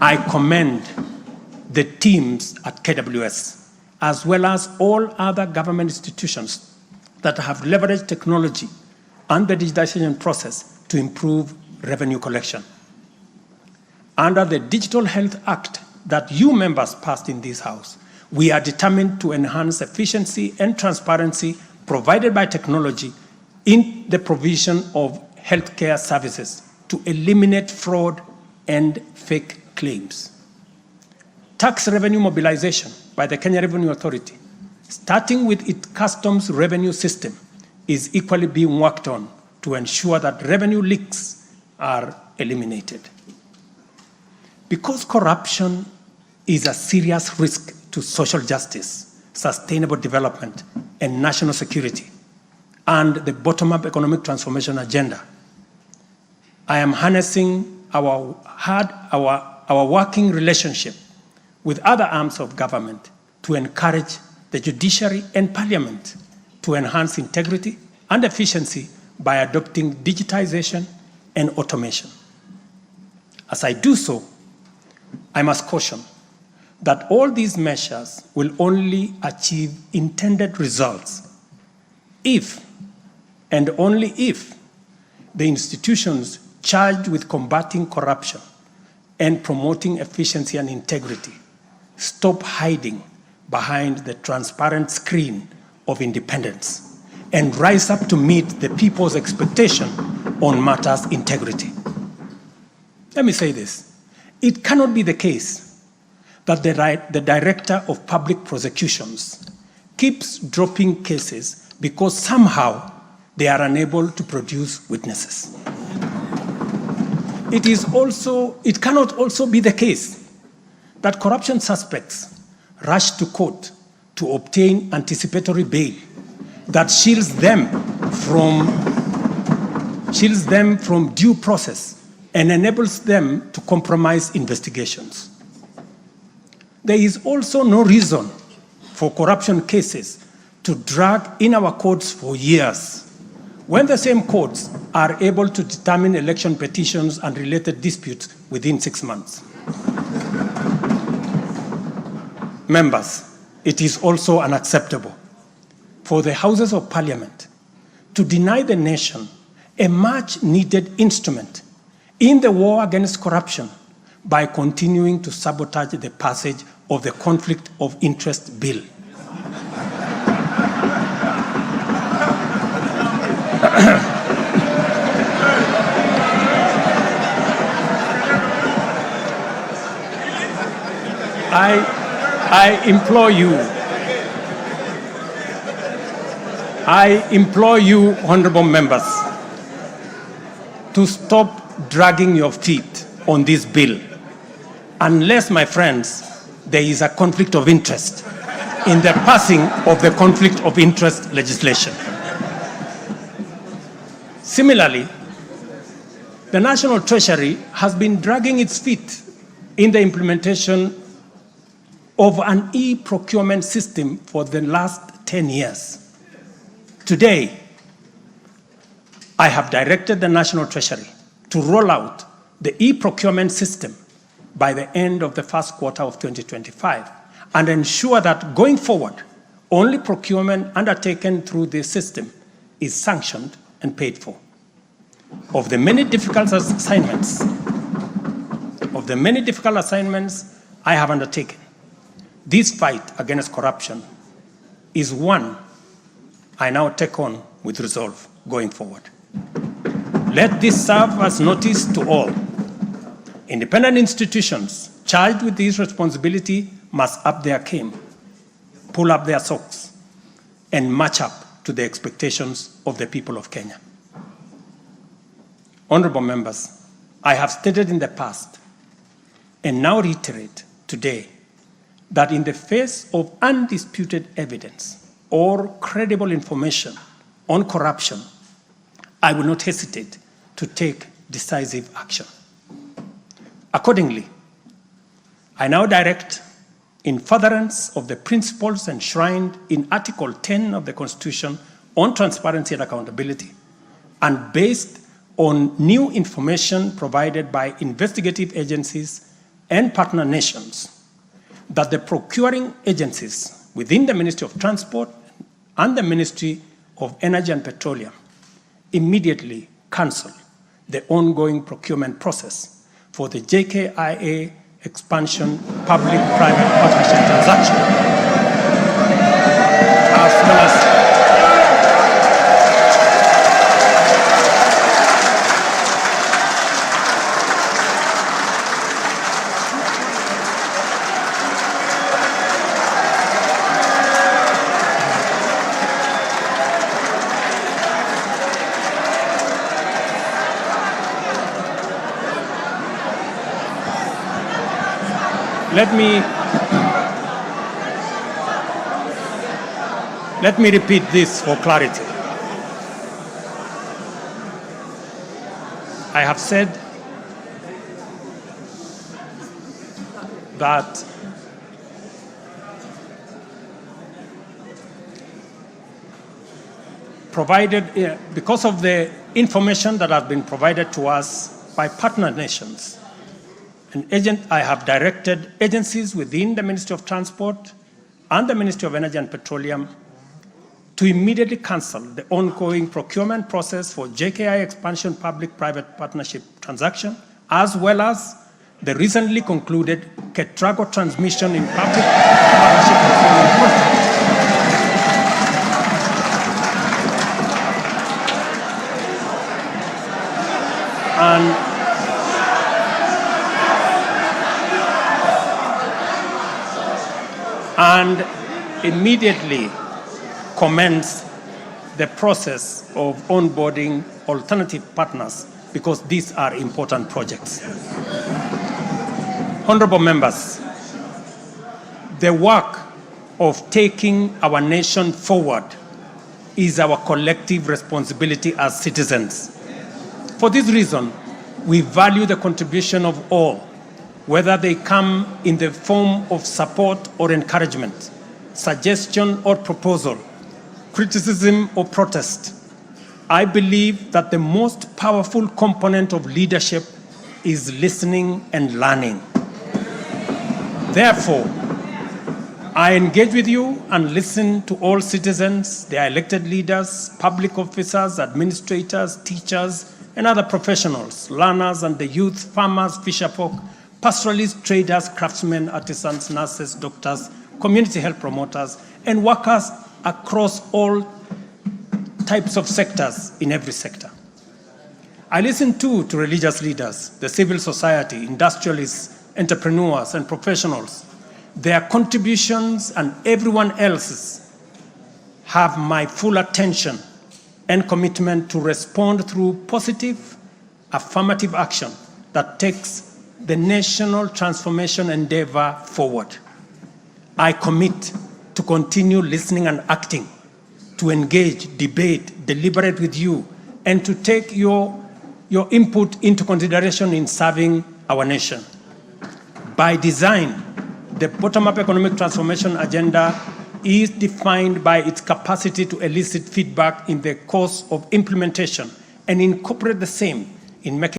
I commend the teams at KWS, as well as all other government institutions that have leveraged technology and the digitization process to improve revenue collection. Under the Digital Health Act that you members passed in this House, we are determined to enhance efficiency and transparency provided by technology in the provision of healthcare services to eliminate fraud and fake claims. Tax revenue mobilization by the Kenya Revenue Authority, starting with its customs revenue system, is equally being worked on to ensure that revenue leaks are eliminated. Because corruption is a serious risk to social justice, sustainable development, and national security, and the bottom-up economic transformation agenda, I am harnessing our working relationship with other arms of government to encourage the judiciary and parliament to enhance integrity and efficiency by adopting digitization and automation. As I do so, I must caution that all these measures will only achieve intended results if, and only if, the institutions charged with combating corruption and promoting efficiency and integrity stop hiding behind the transparent screen of independence and rise up to meet the people's expectation on matters integrity. Let me say this. It cannot be the case that the Director of Public Prosecutions keeps dropping cases because somehow they are unable to produce witnesses. It cannot also be the case that corruption suspects rush to court to obtain anticipatory bail that shields them from due process and enables them to compromise investigations. There is also no reason for corruption cases to drag in our courts for years when the same courts are able to determine election petitions and related disputes within 6 months. Members, it is also unacceptable for the Houses of Parliament to deny the nation a much-needed instrument in the war against corruption by continuing to sabotage the passage of the Conflict of Interest Bill. I implore you, honorable members, to stop dragging your feet on this bill, unless, my friends, there is a conflict of interest in the passing of the conflict of interest legislation. Similarly, the National Treasury has been dragging its feet in the implementation of an e-procurement system for the last 10 years. Today, I have directed the National Treasury to roll out the e-procurement system by the end of the first quarter of 2025 and ensure that going forward, only procurement undertaken through this system is sanctioned and paid for. Of the many difficult assignments I have undertaken, this fight against corruption is one I now take on with resolve going forward. Let this serve as notice to all. Independent institutions charged with this responsibility must up their game, pull up their socks, and match up to the expectations of the people of Kenya. Honorable members, I have stated in the past and now reiterate today that in the face of undisputed evidence or credible information on corruption, I will not hesitate to take decisive action. Accordingly, I now direct, in furtherance of the principles enshrined in Article 10 of the Constitution on transparency and accountability, and based on new information provided by investigative agencies and partner nations that the procuring agencies within the Ministry of Transport and the Ministry of Energy and Petroleum immediately cancel the ongoing procurement process for the JKIA expansion public-private partnership transaction, as well as Let me repeat this for clarity. I have said that because of the information that has been provided to us by partner nations, I have directed agencies within the Ministry of Transport and the Ministry of Energy and Petroleum to immediately cancel the ongoing procurement process for JKI expansion public-private partnership transaction, as well as the recently concluded Ketraco transmission in public partnership procurement process. And immediately commence the process of onboarding alternative partners, because these are important projects. Honorable members, the work of taking our nation forward is our collective responsibility as citizens. For this reason, we value the contribution of all, whether they come in the form of support or encouragement, suggestion or proposal, criticism or protest. I believe that the most powerful component of leadership is listening and learning. Therefore, I engage with you and listen to all citizens, their elected leaders, public officers, administrators, teachers, and other professionals, learners and the youth, farmers, fisherfolk, pastoralists, traders, craftsmen, artisans, nurses, doctors, community health promoters, and workers across all types of sectors in every sector. I listen too to religious leaders, the civil society, industrialists, entrepreneurs, and professionals. Their contributions and everyone else's have my full attention and commitment to respond through positive, affirmative action that takes the national transformation endeavor forward. I commit to continue listening and acting, to engage, debate, deliberate with you, and to take your input into consideration in serving our nation. By design, the bottom-up economic transformation agenda is defined by its capacity to elicit feedback in the course of implementation and incorporate the same in making